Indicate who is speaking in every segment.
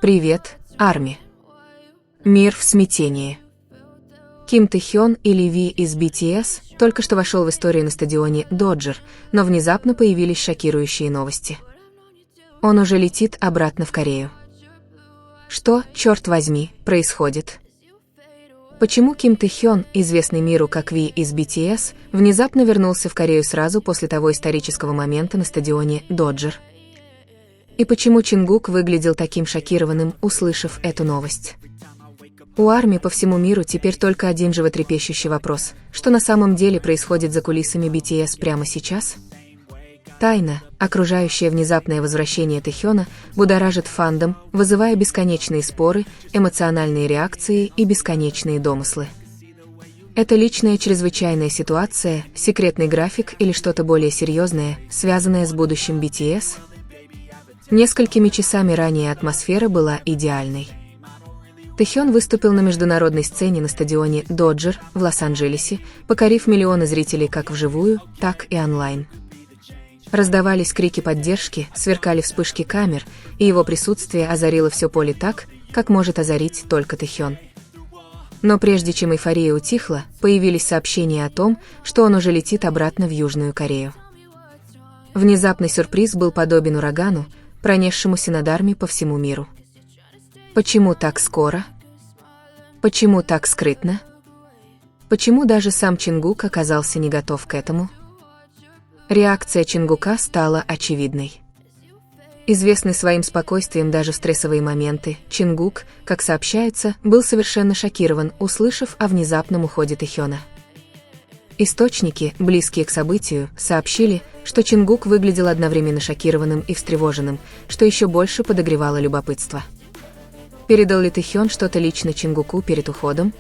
Speaker 1: Привет, Арми. Мир в смятении. Ким Тэ-хён или Ви из BTS только что вошел в историю на стадионе Доджер, но внезапно появились шокирующие новости. Он уже летит обратно в Корею. Что, черт возьми, происходит? Почему Ким Тэ-хён, известный миру как Ви из BTS, внезапно вернулся в Корею сразу после того исторического момента на стадионе Доджер? И почему Чингук выглядел таким шокированным, услышав эту новость? У Арми по всему миру теперь только один животрепещущий вопрос: что на самом деле происходит за кулисами BTS прямо сейчас? Тайна, окружающая внезапное возвращение Тэ-хёна, будоражит фандом, вызывая бесконечные споры, эмоциональные реакции и бесконечные домыслы. Это личная чрезвычайная ситуация, секретный график или что-то более серьезное, связанное с будущим BTS? Несколькими часами ранее атмосфера была идеальной. Тэ-хён выступил на международной сцене на стадионе Доджер в Лос-Анджелесе, покорив миллионы зрителей как вживую, так и онлайн. Раздавались крики поддержки, сверкали вспышки камер, и его присутствие озарило все поле так, как может озарить только Тэ-хён. Но прежде чем эйфория утихла, появились сообщения о том, что он уже летит обратно в Южную Корею. Внезапный сюрприз был подобен урагану, пронесшемуся над Арми по всему миру. Почему так скоро? Почему так скрытно? Почему даже сам Чингук оказался не готов к этому? Реакция Чингука стала очевидной. Известный своим спокойствием даже в стрессовые моменты, Чингук, как сообщается, был совершенно шокирован, услышав о внезапном уходе Тэ-хёна. Источники, близкие к событию, сообщили, что Чингук выглядел одновременно шокированным и встревоженным, что еще больше подогревало любопытство. Передал ли Тэ-хён что-то лично Чингуку перед уходом?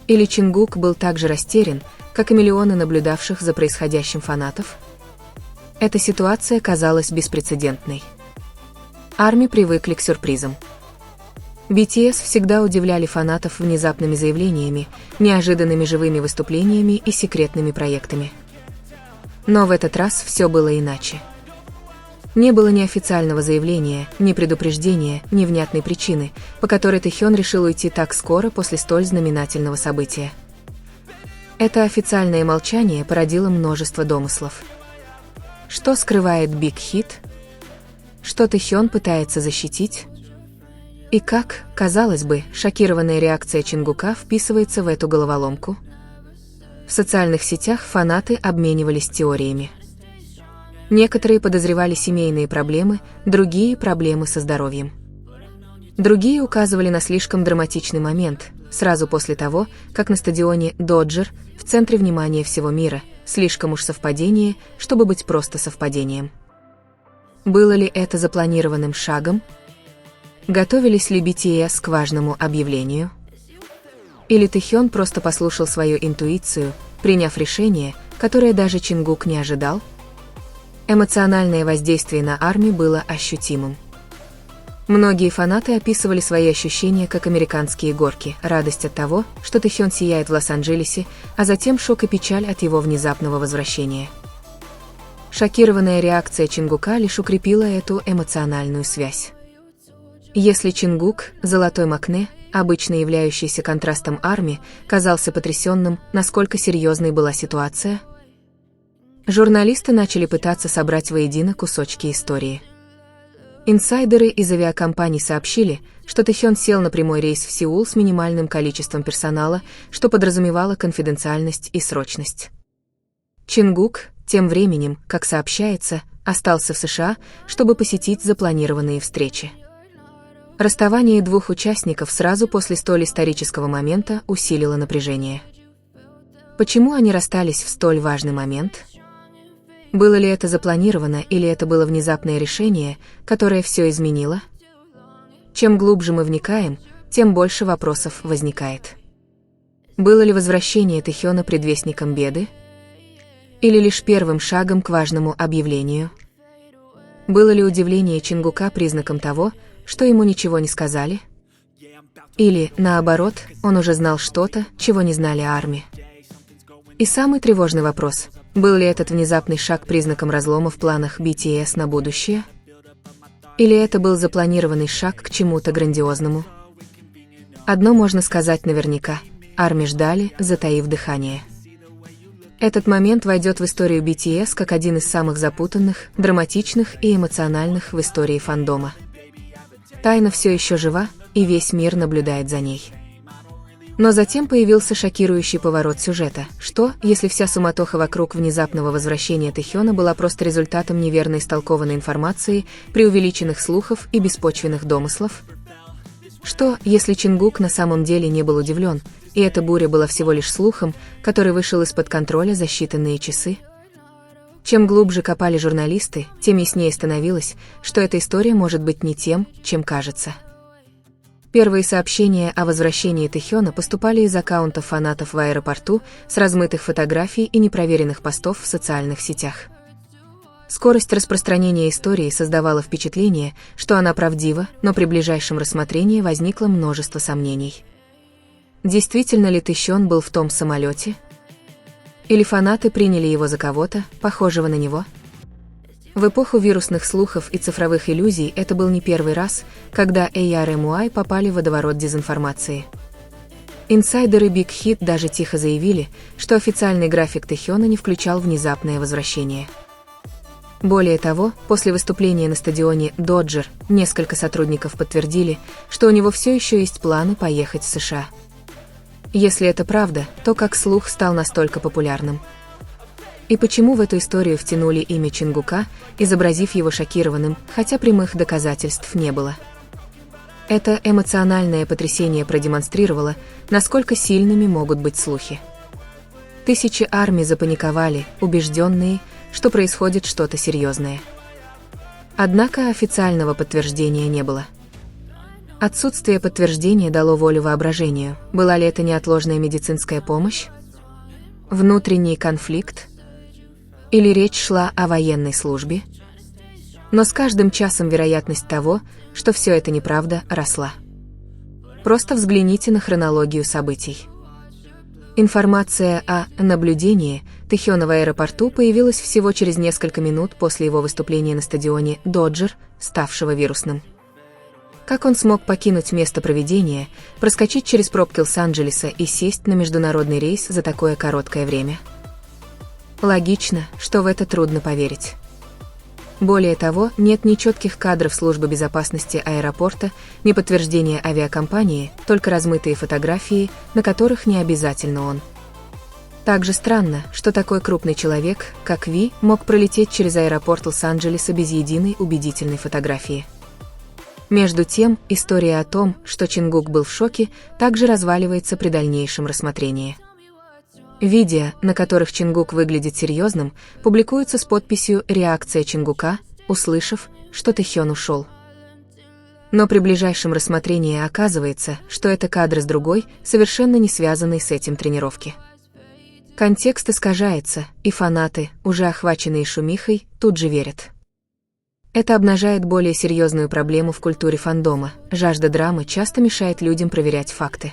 Speaker 1: Или Чингук был так же растерян, как и миллионы наблюдавших за происходящим фанатов? Эта ситуация казалась беспрецедентной. Арми привыкли к сюрпризам. BTS всегда удивляли фанатов внезапными заявлениями, неожиданными живыми выступлениями и секретными проектами. Но в этот раз все было иначе. Не было ни официального заявления, ни предупреждения, ни внятной причины, по которой Тэ-хён решил уйти так скоро после столь знаменательного события. Это официальное молчание породило множество домыслов. Что скрывает Big Hit? Что Тэ-хён пытается защитить? И как, казалось бы, шокированная реакция Чингука вписывается в эту головоломку? В социальных сетях фанаты обменивались теориями. Некоторые подозревали семейные проблемы, другие – проблемы со здоровьем. Другие указывали на слишком драматичный момент, сразу после того, как на стадионе Доджер, в центре внимания всего мира, слишком уж совпадение, чтобы быть просто совпадением. Было ли это запланированным шагом? Готовились ли BTS к важному объявлению? Или Тэ-хён просто послушал свою интуицию, приняв решение, которое даже Чингук не ожидал? Эмоциональное воздействие на Арми было ощутимым. Многие фанаты описывали свои ощущения как американские горки, радость от того, что Тэ-хён сияет в Лос-Анджелесе, а затем шок и печаль от его внезапного возвращения. Шокированная реакция Чингука лишь укрепила эту эмоциональную связь. Если Чингук, золотой Макне, обычно являющийся контрастом Арми, казался потрясенным, насколько серьезной была ситуация, журналисты начали пытаться собрать воедино кусочки истории. Инсайдеры из авиакомпаний сообщили, что Тэ-хён сел на прямой рейс в Сеул с минимальным количеством персонала, что подразумевало конфиденциальность и срочность. Чингук, тем временем, как сообщается, остался в США, чтобы посетить запланированные встречи. Расставание двух участников сразу после столь исторического момента усилило напряжение. Почему они расстались в столь важный момент? Было ли это запланировано или это было внезапное решение, которое все изменило? Чем глубже мы вникаем, тем больше вопросов возникает. Было ли возвращение Тэ-хёна предвестником беды? Или лишь первым шагом к важному объявлению? Было ли удивление Чингука признаком того, что ему ничего не сказали? Или, наоборот, он уже знал что-то, чего не знали Арми? И самый тревожный вопрос: был ли этот внезапный шаг признаком разлома в планах BTS на будущее? Или это был запланированный шаг к чему-то грандиозному? Одно можно сказать наверняка: ARMY ждали, затаив дыхание. Этот момент войдет в историю BTS как один из самых запутанных, драматичных и эмоциональных в истории фандома. Тайна все еще жива, и весь мир наблюдает за ней. Но затем появился шокирующий поворот сюжета. Что, если вся суматоха вокруг внезапного возвращения Тэхёна была просто результатом неверно истолкованной информации, преувеличенных слухов и беспочвенных домыслов? Что, если Чингук на самом деле не был удивлен, и эта буря была всего лишь слухом, который вышел из-под контроля за считанные часы? Чем глубже копали журналисты, тем яснее становилось, что эта история может быть не тем, чем кажется. Первые сообщения о возвращении Тэхёна поступали из аккаунтов фанатов в аэропорту с размытых фотографий и непроверенных постов в социальных сетях. Скорость распространения истории создавала впечатление, что она правдива, но при ближайшем рассмотрении возникло множество сомнений. Действительно ли Тэхён был в том самолете? Или фанаты приняли его за кого-то, похожего на него? В эпоху вирусных слухов и цифровых иллюзий это был не первый раз, когда ARMY попали в водоворот дезинформации. Инсайдеры Big Hit даже тихо заявили, что официальный график Тэхёна не включал внезапное возвращение. Более того, после выступления на стадионе Доджер несколько сотрудников подтвердили, что у него все еще есть планы поехать в США. Если это правда, то как слух стал настолько популярным? И почему в эту историю втянули имя Чингука, изобразив его шокированным, хотя прямых доказательств не было? Это эмоциональное потрясение продемонстрировало, насколько сильными могут быть слухи. Тысячи ARMY запаниковали, убежденные, что происходит что-то серьезное. Однако официального подтверждения не было. Отсутствие подтверждения дало волю воображению. Была ли это неотложная медицинская помощь? Внутренний конфликт? Или речь шла о военной службе? Но с каждым часом вероятность того, что все это неправда, росла. Просто взгляните на хронологию событий. Информация о наблюдении Тэхёна в аэропорту появилась всего через несколько минут после его выступления на стадионе Доджер, ставшего вирусным. Как он смог покинуть место проведения, проскочить через пробки Лос-Анджелеса и сесть на международный рейс за такое короткое время? Логично, что в это трудно поверить. Более того, нет ни четких кадров службы безопасности аэропорта, ни подтверждения авиакомпании, только размытые фотографии, на которых не обязательно он. Также странно, что такой крупный человек, как Ви, мог пролететь через аэропорт Лос-Анджелеса без единой убедительной фотографии. Между тем, история о том, что Чингук был в шоке, также разваливается при дальнейшем рассмотрении. Видео, на которых Чингук выглядит серьезным, публикуются с подписью «Реакция Чингука», услышав, что Тэхён ушел. Но при ближайшем рассмотрении оказывается, что это кадры с другой, совершенно не связанной с этим тренировки. Контекст искажается, и фанаты, уже охваченные шумихой, тут же верят. Это обнажает более серьезную проблему в культуре фандома. Жажда драмы часто мешает людям проверять факты.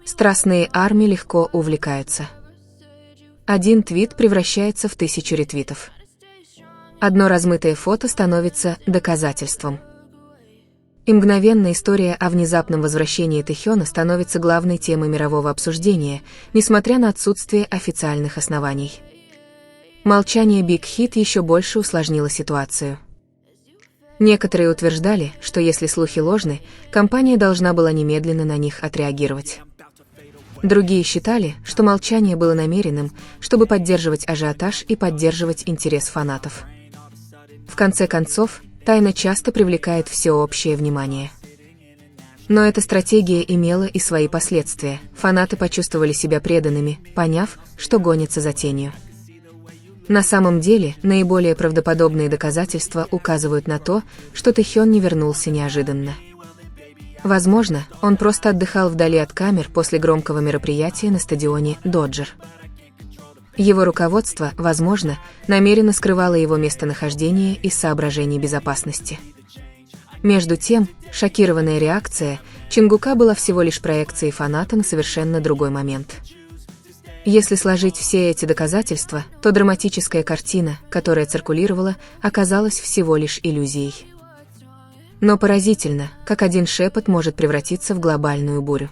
Speaker 1: Страстные ARMY легко увлекаются. Один твит превращается в 1000 ретвитов. Одно размытое фото становится доказательством. И мгновенно история о внезапном возвращении Тэхёна становится главной темой мирового обсуждения, несмотря на отсутствие официальных оснований. Молчание Big Hit еще больше усложнило ситуацию. Некоторые утверждали, что если слухи ложны, компания должна была немедленно на них отреагировать. Другие считали, что молчание было намеренным, чтобы поддерживать ажиотаж и поддерживать интерес фанатов. В конце концов, тайна часто привлекает всеобщее внимание. Но эта стратегия имела и свои последствия. Фанаты почувствовали себя преданными, поняв, что гонятся за тенью. На самом деле, наиболее правдоподобные доказательства указывают на то, что Тэхён не вернулся неожиданно. Возможно, он просто отдыхал вдали от камер после громкого мероприятия на стадионе Доджер. Его руководство, возможно, намеренно скрывало его местонахождение из соображений безопасности. Между тем, шокированная реакция Чингука была всего лишь проекцией фаната на совершенно другой момент. Если сложить все эти доказательства, то драматическая картина, которая циркулировала, оказалась всего лишь иллюзией. Но поразительно, как один шепот может превратиться в глобальную бурю.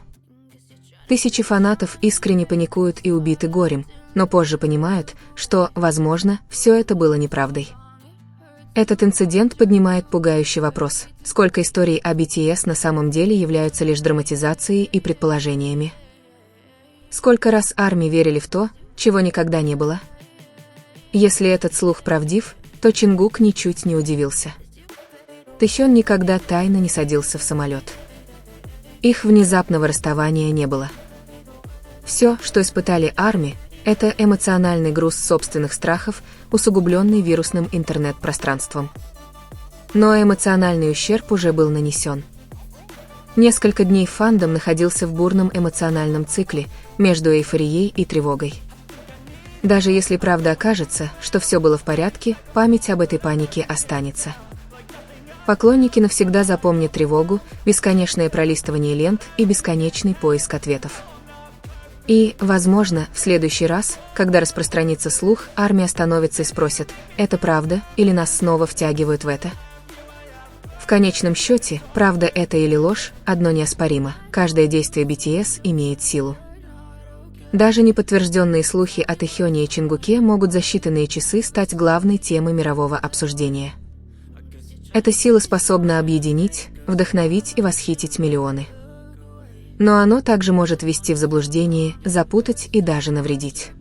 Speaker 1: Тысячи фанатов искренне паникуют и убиты горем, но позже понимают, что, возможно, все это было неправдой. Этот инцидент поднимает пугающий вопрос: сколько историй о BTS на самом деле являются лишь драматизацией и предположениями? Сколько раз ARMY верили в то, чего никогда не было? Если этот слух правдив, то Чингук ничуть не удивился. Тэхён никогда тайно не садился в самолет. Их внезапного расставания не было. Все, что испытали ARMY, это эмоциональный груз собственных страхов, усугубленный вирусным интернет-пространством. Но эмоциональный ущерб уже был нанесен. Несколько дней фандом находился в бурном эмоциональном цикле между эйфорией и тревогой. Даже если правда окажется, что все было в порядке, память об этой панике останется. Поклонники навсегда запомнят тревогу, бесконечное пролистывание лент и бесконечный поиск ответов. И, возможно, в следующий раз, когда распространится слух, ARMY остановится и спросит: это правда или нас снова втягивают в это? В конечном счете, правда это или ложь, одно неоспоримо: каждое действие BTS имеет силу. Даже неподтвержденные слухи о Тэхёне и Чингуке могут за считанные часы стать главной темой мирового обсуждения. Эта сила способна объединить, вдохновить и восхитить миллионы. Но оно также может ввести в заблуждение, запутать и даже навредить.